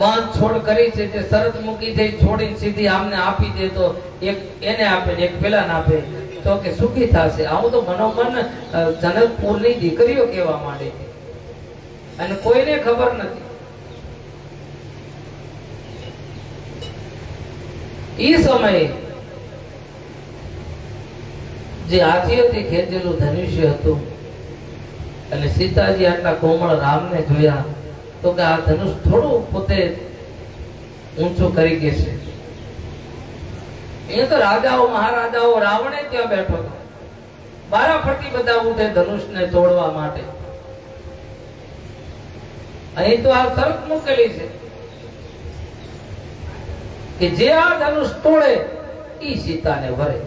બાંધ છોડ કરી છે, જે શરત મૂકી છે, છોડીને સીધી આમને આપી દે તો એક એને આપે ને એક પેલા ને આપે તો કે સુખી થશે. આવું તો મનોમન જનકપુરની દીકરીઓ કહેવા માંડી છે અને કોઈને ખબર નથી. ઈ સમયે જે હાથીથી ખેંચેલું ધનુષ્ય હતું અને સીતાજી આટલા કોમળ રામને જોયા તો કે આ ધનુષ થોડું પોતે ઊંચું કરી કે છે. એ તો રાજાઓ મહારાજાઓ રાવણે ત્યાં બેઠો હતો, વારાફરતી બધા ઉઠે ધનુષને તોડવા માટે. અહીં તો આ શરત મૂકેલી છે કે જે આ ધનુષ તોડે ઈ સીતાને વરે.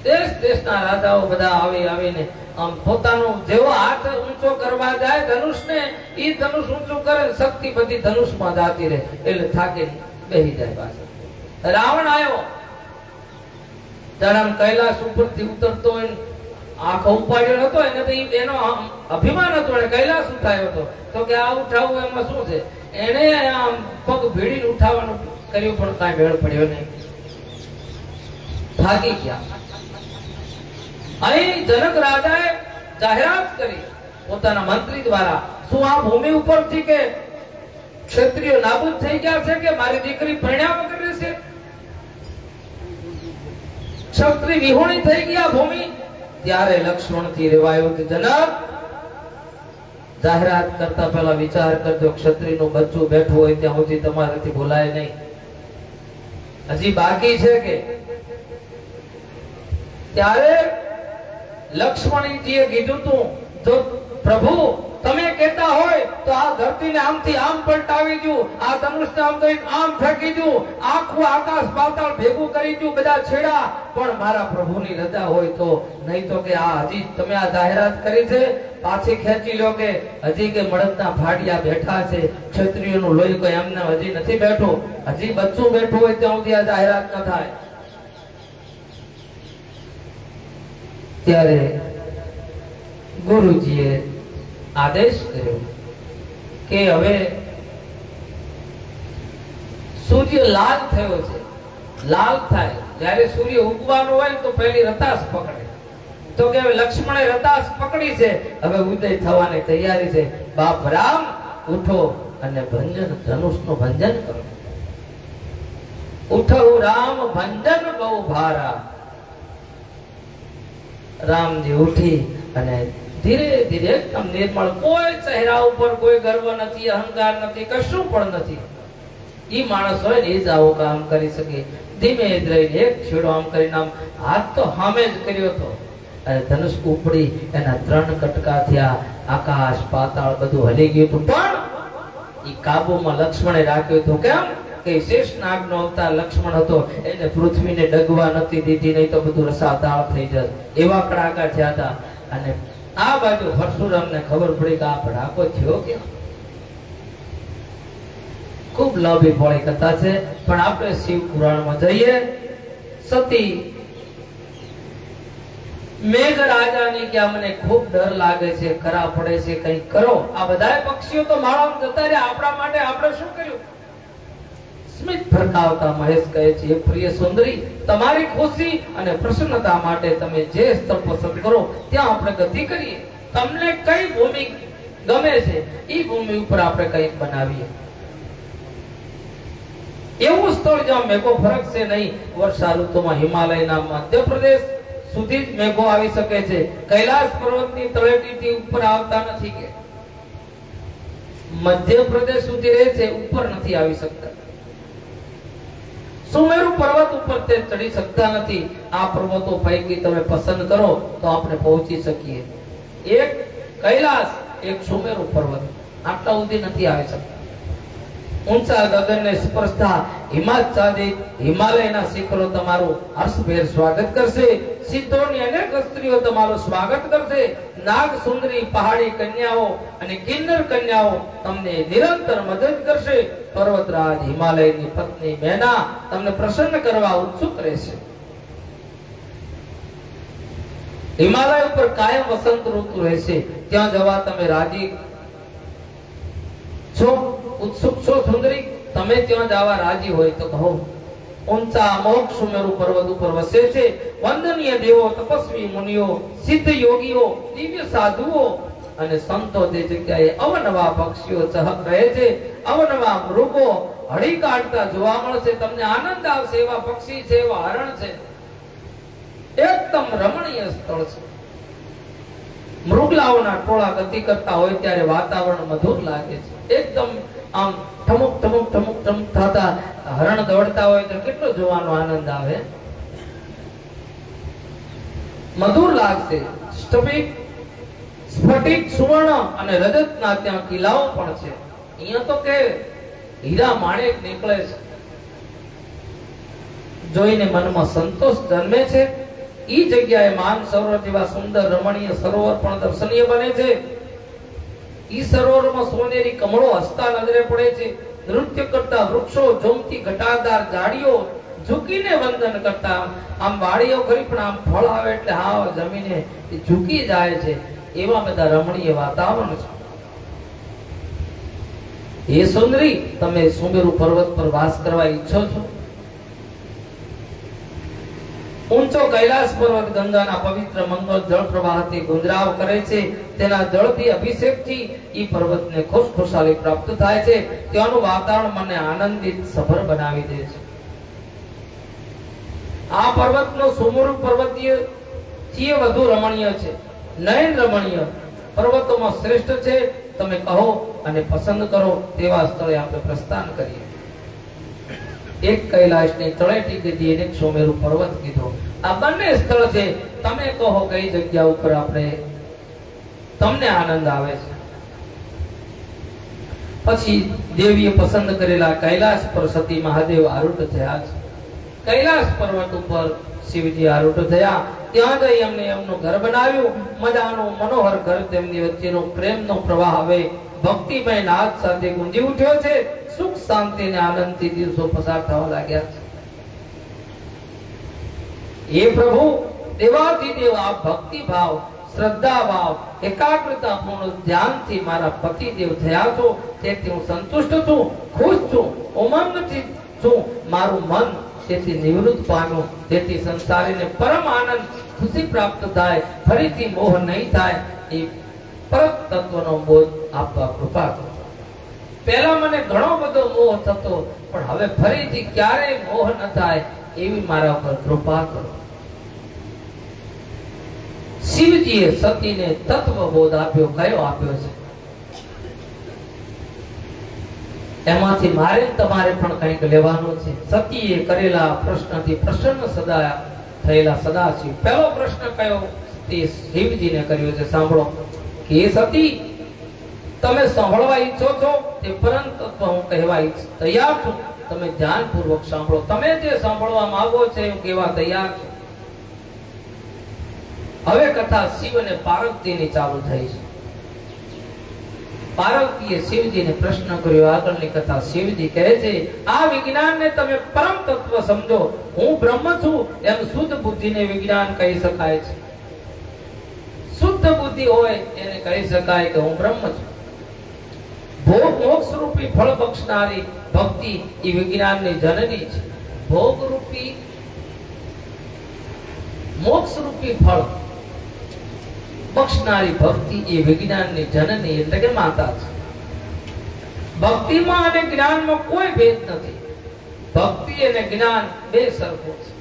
દેશ દેશના રાજાઓ બધા આવીને આમ પોતાનો જેવો હાથ ઊંચો કરવા જાય ધનુષને, ઈ ધનુષ ઊંચું કરે, શક્તિ બધી ધનુષમાં જાતી રહે એટલે થાકીને બેહી જાય પાછો. રાવણ આવ્યો, જણામ કૈલાસ ઉપરથી ઉતરતો હોય, આંખો ઉપાડ્યો હતો એને તો એનો અભિમાન હતો, એને કૈલાસ ઉઠાયો હતો તો કે આ ઉઠાવવું એમાં શું છે. એને આમ પગ ભીડીને ઉઠાવવાનું કર્યું પણ કાંઈ ભેળ પડ્યો નહીં, થાકી ગયા. અહીં જનક રાજાએ જાહેરાત કરી પોતાના મંત્રી દ્વારા, શું આ ભૂમિ ઉપરથી કે ક્ષત્રિયો નાબૂદ થઈ ગયા છે કે મારી દીકરી પરણ્યા વગર રહેશે? ક્ષત્રિય વિહોણી થઈ ગયા ભૂમિ. ત્યારે લક્ષ્મણ થી રેવાયો કે જનક, જાહેરાત કરતા પહેલા વિચાર કરજો, ક્ષત્રિયનું બચ્ચું બેઠું હોય ત્યાં સુધી તમારાથી બોલાય નહીં. હજી બાકી છે કે. ત્યારે લક્ષ્મણજીએ કીધું તું, જો પ્રભુ તમે કહેતા હોય તો આ ધરતીને આમથી આમ પલટાવી દઉં, આ ધનુષને આમ કરીને આમ ફેંકી દઉં, આખું આકાશ પાતાળ ભેગું કરી દઉં બધા છેડા, પણ મારા પ્રભુની રજા હોય તો. નહીં તો કે આ હજી તમે આ જાહેરાત કરી છે પાછી ખેંચી લો કે હજી કે મળદના ફાડિયા બેઠા છે, ક્ષત્રિયોનું લોહી કોઈ એમને હજી નથી બેઠું, હજી બચ્ચું બેઠું હોય ત્યાં સુધી આ જાહેરાત ન થાય. ત્યારે ગુરુજીએ આદેશ કર્યો કે હવે સૂર્ય લાલ થયો છે, લાલ થાય જ્યારે સૂર્ય ઉગવાનો હોય તો પહેલી રતાસ પકડે, તો કે હવે લક્ષ્મણે રતાસ પકડી છે, હવે ઉદય થવાની તૈયારી છે. બાપ રામ ઉઠો અને ભંજન ધનુષનું ભંજન કરો. ઉઠો રામ ભંજન બહુ ભારા. રામજી ઉઠી અને ધીરે ધીરે એકદમ નિર્મળ, કોઈ ચહેરા ઉપર કોઈ ગર્વ નથી, અહંકાર નથી, કશું પણ નથી. ઈ માણસ હોય ને એ જ આવું કામ કરી શકે. ધીમે રહીને એક છેડો આમ કરીને આમ હાથ તો સામે જ કર્યો હતો અને ધનુષ ઉપડી, એના 3 કટકા થયા, આકાશ પાતાળ બધું હલી ગયું હતું, પણ ઈ કાબુમાં લક્ષ્મણે રાખ્યું હતું. કેમ કે શેષનાગનો અવતાર લક્ષ્મણ હતો, એને પૃથ્વીને ડગવા નથી દીધી, નહીં તો બધું રસાતાળ થઈ જત, એવા કડાકા થયા હતા. અને આ બાજુ પરશુરામને ખબર પડી કે આ ભડાકો થયો કે. ખૂબ લાંબી પહોળી કથા છે, પણ આપણે શિવ પુરાણમાં જઈએ. સતી મેઘરાજાની કે મને ખૂબ ડર લાગે છે, ખરા પડે છે, કંઈક કરો. આ બધા પક્ષીઓ તો માળામાં જતા રહ્યા, આપણા માટે આપણે શું કર્યું? સ્મિત ફરકાવતા મહેશ કહે છે, હે પ્રિય સુંદરી, તમારી ખુશી અને પ્રસન્નતા માટે તમે જે સ્થળ પસંદ કરો ત્યાં આપણે ગતિ કરીએ. તમને કઈ ભૂમિ ગમે છે એ ભૂમિ ઉપર આપણે કંઈક બનાવીએ. એવું સ્થળ જ્યાં મેઘો ફરક છે નહીં. વર્ષા ઋતુમાં હિમાલયના મધ્યપ્રદેશ, સુધી જ મેઘો આવી શકે છે. કૈલાસ પર્વતની તળેટીથી ઉપર આવતા નથી કે મધ્યપ્રદેશ સુધી રહે છે, ઉપર નથી આવી શકતા. સુમેરુ પર્વત ઉપર તે ચડી શકતા નથી. આ પર્વતો પૈકી તમે પસંદ કરો તો આપણે પહોંચી શકીએ. એક કૈલાસ, એક સુમેરુ પર્વત, આટલા સુધી નથી આવી શકતા. ઊંચા ગગનને સ્પર્શતા હિમાચ્છાદિત હિમાલયના શિખરો તમારું હર્ષભેર સ્વાગત કરશે. સિદ્ધોની અનેક સ્ત્રીઓ તમારું સ્વાગત કરશે. નાગ સુંદરી પહાડી કન્યાઓ અને કિન્નર કન્યાઓ તમને નિરંતર મદદ કરશે. પર્વતરાજ હિમાલયની પત્ની મેના તમને પ્રસન્ન કરવા ઉત્સુક રહેશે. હિમાલય ઉપર કાયમ વસંત ઋતુ રહેશે. ત્યાં જવા તમે રાજી છો, ઉત્સુક છો સુંદરી? તમે ત્યાં જવા રાજી હોય તો કહો. ઊંચા મોક્ષ સુમેરુ પર્વત ઉપર વસે છે વંદનીય દેવો, તપસ્વી મુનિઓ, સિદ્ધ યોગીઓ, દિવ્ય સાધુઓ અને સંતો. તે જગ્યાએ અવનવા પક્ષીઓ ચહક રહે છે. અવનવા મૃગો હળી કાઢતા જોવા મળશે. તમને આનંદ આવશે એવા પક્ષી છે, એવા હરણ છે. એકદમ રમણીય સ્થળ છે. મૃગલાઓના ટોળા ગતિ કરતા હોય ત્યારે વાતાવરણ મધુર લાગે છે. એકદમ આમ ઠમુક ઠમુક ઠમુક ઠમુક થતા હરણ દોડતા હોય તો કેટલો જોવાનો આનંદ આવે, મધુર લાગશે. સ્ફટિક સુવર્ણ અને રજતના ત્યાં કિલ્લાઓ પણ છે. અહીંયા તો કે હીરા માણેક નીકળે છે. જોઈને મનમાં સંતોષ જન્મે છે. ઈ જગ્યાએ માન સરોવર જેવા સુંદર રમણીય સરોવર પણ દર્શનીય બને છે. ઈ સરોવરમાં સોનેરી કમળો હસતા નજરે પડે છે. નૃત્ય કરતા વૃક્ષો, ઝૂમતી ઘટાદાર ઝાડીઓ ઝૂકીને વંદન કરતા. આમ વાડીઓ ખરી પણ આમ ફળ આવે એટલે હાવ જમીને ઝૂકી જાય છે. એવા બધા રમણીય વાતાવરણ છે. હે સુંદરી, તમે સુમેરુ પર્વત પર વાસ કરવા ઈચ્છો છો? ઊંચો કૈલાસ પર્વત ગંગાના પવિત્ર મંગળ જળ પ્રવાહથી ગુંજરાવ કરે છે. તેના જળથી અભિષેકથી ઈ પર્વતને ખુશખુશાલી પ્રાપ્ત થાય છે. ત્યાંનું વાતાવરણ મને આનંદિત સભર બનાવી દે છે. આ પર્વતનો સુમેરુ પર્વતીય થી વધુ રમણીય છે, નયન રમણીય પર્વતોમાં શ્રેષ્ઠ છે. તમે કહો અને પસંદ કરો તેવા સ્થળે આપણે પ્રસ્થાન કરીએ. એક કૈલાસની તળેટી કીધી, એક સુમેરુ પર્વત કીધો. આ બંને સ્થળ છે. તમે કહો કઈ જગ્યા ઉપર આપણે તમને આનંદ આવે છે. પછી દેવીએ પસંદ કરેલા કૈલાસ પર સતી મહાદેવ આરૂઢ થયા છે. કૈલાસ પર્વત ઉપર શિવજી આરૂઢ થયા. ત્યાં જઈ એમને એમનું ઘર બનાવ્યું. મજાનું મનોહર ઘર. તેમની વચ્ચેનો પ્રેમનો પ્રવાહ હવે ભક્તિમય નાદ સાથે ગુંજી ઉઠ્યો છે. સુખ શાંતિ અને આનંદથી દિવસો પસાર થવા લાગ્યા છે. હે પ્રભુ, દેવાધિદેવ આપ ભક્તિ ભાવ, શ્રદ્ધા ભાવ, એકાગ્રતા પૂર્ણ ધ્યાનથી મારા પતિદેવ થયા છો. તેથી હું સંતુષ્ટ છું, ખુશ છું, ઉમંગથી છું. મારું મન તેથી નિવૃત્ત પામ્યું. તેથી સંસારીને પરમ આનંદ, ખુશી પ્રાપ્ત થાય, ફરીથી મોહ નહીં થાય. એ પરત તત્વનો બોધ આપવા કૃપા કરો. પહેલા મને ઘણો બધો મોહ થતો, પણ હવે ફરીથી ક્યારેય મોહ ન થાય એવી મારા ઉપર કૃપા કરો. શિવજીએ સતીને તત્વ બોધ આપ્યો. કયો આપ્યો છે? એમાંથી મારે તમારે પણ કંઈક લેવાનું છે. સતીએ કરેલા પ્રશ્નથી પ્રસન્ન સદા થયેલા સદાશિવ પહેલો પ્રશ્ન કયો તે શિવજીને કર્યો છે. સાંભળો કે સતી, તમે સાંભળવા ઈચ્છો છો તે પરમ તત્વ હું કહેવા તૈયાર છું. તમે ધ્યાનપૂર્વક સાંભળો. તમે જે સાંભળવા માંગો છો હું કહેવા તૈયાર છું. હવે કથા શિવ અને પાર્વતીની ચાલુ થઈ છે. પાર્વતીએ શિવજીને પ્રશ્ન કર્યો. આગળની કથા શિવજી કહે છે, આ વિજ્ઞાનને તમે પરમ તત્વ સમજો. હું બ્રહ્મ છું એમ શુદ્ધ બુદ્ધિને વિજ્ઞાન કહી શકાય છે. શુદ્ધ બુદ્ધિ હોય એને કહી શકાય કે હું બ્રહ્મ છું. ભોગ મોક્ષ રૂપી ફળ બક્ષનારી ભક્તિ એ વિજ્ઞાનની જનની છે. ભોગ રૂપી મોક્ષ રૂપી ફળ બક્ષનારી ભક્તિ એ વિજ્ઞાનની જનની એટલે કે માતા છે. ભક્તિમાં અને જ્ઞાનમાં કોઈ ભેદ નથી. ભક્તિ અને જ્ઞાન બે સરખું છે.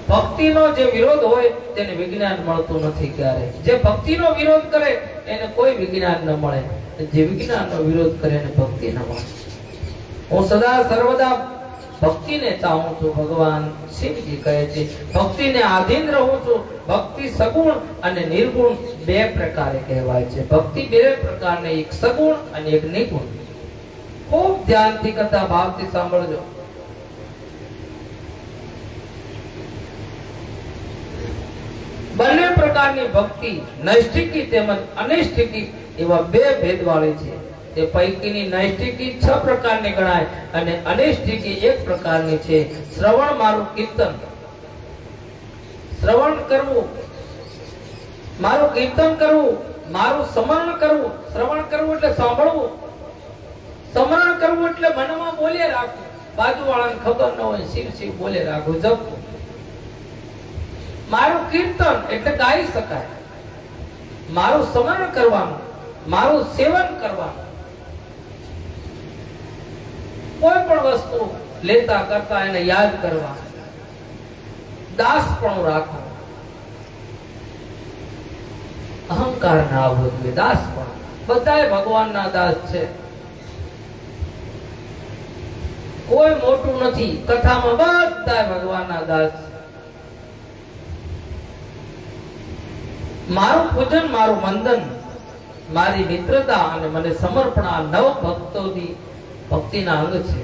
ભક્તિનો જે વિરોધ હોય તેને વિજ્ઞાન મળતું નથી ક્યારે. જે ભક્તિનો વિરોધ કરે એને કોઈ વિજ્ઞાન ન મળે. જે વિજ્ઞાનનો વિરોધ કરે એને ભક્તિ ન મળે. હું સદા સર્વદા ભક્તિને ચાહું છું. ભગવાન શિવજી કહે છે ભક્તિને આધીન રહું છું. ભક્તિ સગુણ અને નિર્ગુણ બે પ્રકારે કહેવાય છે. ભક્તિ બે પ્રકારની, એક સગુણ અને એક નિર્ગુણ. ખૂબ ધ્યાનથી કથા ભાવથી સાંભળજો. બંને પ્રકારની ભક્તિ નૈષ્ઠિકી તેમજ અનૈષ્ઠિકી એવા બે ભેદવાળી છે. તે પૈકીની નૈષ્ઠિકી 6 પ્રકારની ગણાય અને અનૈષ્ઠિકી 1 પ્રકારની છે. શ્રવણ મારું કીર્તન, શ્રવણ કરવું, મારું કીર્તન કરવું, મારું સ્મરણ કરવું. શ્રવણ કરવું એટલે સાંભળવું, સ્મરણ કરવું એટલે મનમાં બોલે રાખવું. બાજુવાળાને ખબર ન હોય, શિવ શિવ બોલે રાખવું, જપવું. મારું કીર્તન એટલે ગાઈ શકાય. મારું સ્મરણ કરવાનું, મારું સેવન કરવાનું. કોઈ પણ વસ્તુ લેતા કરતા એને યાદ કરવા, દાસપણું રાખવું. અહંકાર ના આવવો જોઈએ. દાસપણું. બધાય ભગવાનના દાસ છે, કોઈ મોટું નથી. કથામાં બધાય ભગવાનના દાસ છે. મારું પૂજન, મારું વંદન, મારી મિત્રતા અને મને સમર્પણ આ 9 ભક્તોની ભક્તિના અંગ છે.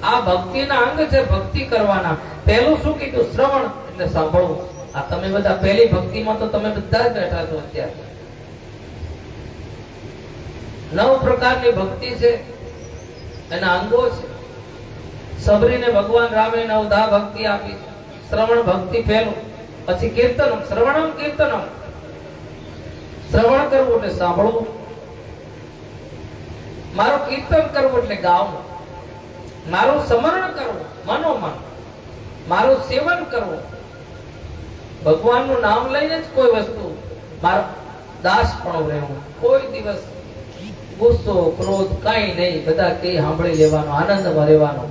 આ ભક્તિના અંગ છે ભક્તિ કરવાના. પહેલું શું કીધું? શ્રવણ એટલે સાંભળવું. આ તમે બધા પહેલી ભક્તિમાં તો તમે બધા જ બેઠા છો. અત્યારે 9 પ્રકારની ભક્તિ છે, એના અંગો છે. સબરીને ભગવાન રામે 9 ભક્તિ આપી. શ્રવણ ભક્તિ પહેલું, પછી કીર્તનમ, શ્રવણમ કીર્તનમ. શ્રવણ કરવું એટલે સાંભળવું. મારું કીર્તન કરવું એટલે ગાવું. મારું સ્મરણ કરવું મનોમન. મારું સેવન કરવું. ભગવાનનું નામ લઈને જ કોઈ વસ્તુ મારો દાસપણું રહેવું. કોઈ દિવસ ગુસ્સો ક્રોધ કઈ નહીં. બધા કઈ સાંભળી લેવાનો, આનંદમાં રહેવાનો.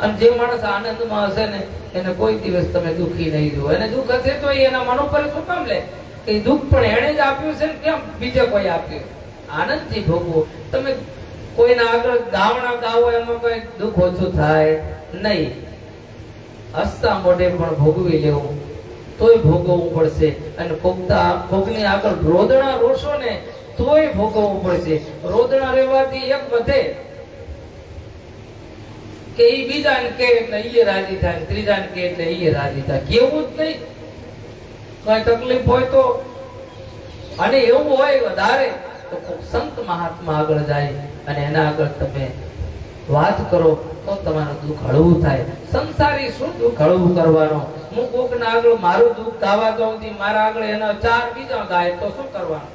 અને જે માણસ આનંદમાં હશે ને એને કોઈ દિવસ તમે દુખી નહીં જુઓ. એને દુઃખ હશે તો એના મન ઉપર શું કામ લે? એ દુઃખ પણ એને જ આપ્યું છે ને કેમ બીજે કોઈ આપ્યું? આનંદથી ભોગવો. તમે કોઈના આગળ ગાવણા ગાવો એમાં કોઈ દુઃખ ઓછું થાય નહીં. હસતા મોઢે પણ ભોગવી લેવું, તોય ભોગવવું પડશે. અને કોકની આગળ રોદણા રોશો ને તોય ભોગવવું પડશે. રોદણા રહેવાથી એક વધે કે ઈ બીજાને કે એટલે ઈ રાજી થાય, ત્રીજાને કે એટલે ઈ રાજી થાય. કેવું જ નહીં. કઈ તકલીફ હોય તો, અને એવું હોય વધારે તો સંત મહાત્મા આગળ જાય અને એના આગળ તમે વાત કરો તો તમારું દુઃખ હળવું થાય. સંસારી શું દુઃખ હળવું કરવાનો? હું કોકના આગળ મારું દુઃખ ગાવા જાઉં, મારા આગળ એના 4 બીજા ગાય તો શું કરવાનું?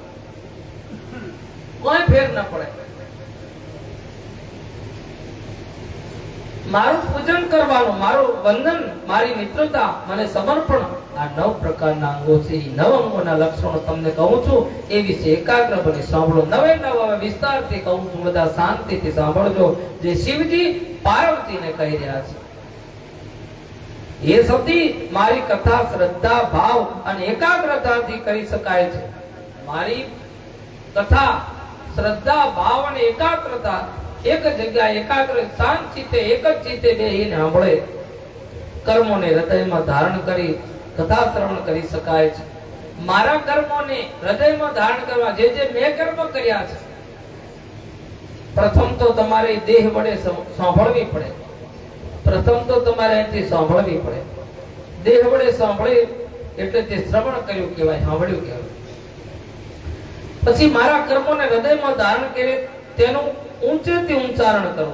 કોઈ ફેર ન પડે. મારું પૂજન કરવાનું, મારું વંદન, મારી મિત્રતા, મને સમર્પણ, આ 9 પ્રકારના અંગો છે. એ 9 અંગોના લક્ષણો તમને કહું છું. એ વિશે એકાગ્ર બની સાંભળો. 9 વિસ્તારથી કહું છું. બધા શાંતિથી સાંભળજો. જે શિવજી પાર્વતીને કહી રહ્યા છે. એ સતી મારી કથા શ્રદ્ધા ભાવ અને એકાગ્રતાથી કરી શકાય છે. મારી કથા શ્રદ્ધા ભાવ અને એકાગ્રતા એક જગ્યાએ એકાગ્ર શાંત ચિત્તે એક જ ચિત્તે બેહીને સાંભળે, કર્મોને હૃદયમાં ધારણ કરી કથા શ્રવણ કરી શકાય છે. મારા કર્મોને હૃદયમાં ધારણ કરવા, જે મેં કર્મ કર્યા છે, પ્રથમ તો તમારે દેહ વડે સાંભળવી પડે. પ્રથમ તો તમારે એથી સાંભળવી પડે. દેહ વડે સાંભળે એટલે તે શ્રવણ કર્યું કહેવાય, સાંભળ્યું કહેવાય. પછી મારા કર્મોને હૃદયમાં ધારણ કરે તેનું ઊંચેથી ઉચ્ચારણ કરો,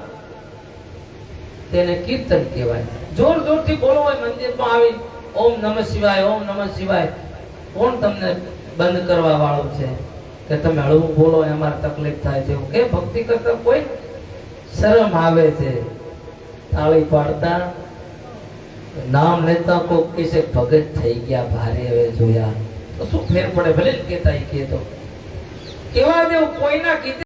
તેને કીર્તન કહેવાય. જોર જોરથી બોલો હોય મંદિરમાં આવી ઓમ નમઃ શિવાય, ઓમ નમઃ શિવાય. કોણ તમને બંધ કરવા વાળું છે કે તમે હળવું બોલો અમારે તકલીફ થાય છે? કે ભક્તિ કરતા કોઈ શરમ આવે છે. તાળી પાડતા નામ લેતા કોક કિસે ભગત થઈ ગયા ભારે હવે જોયા તો શું ફેર પડે? ભલે કેતા કે તો કેવા દેવ કોઈના કીધે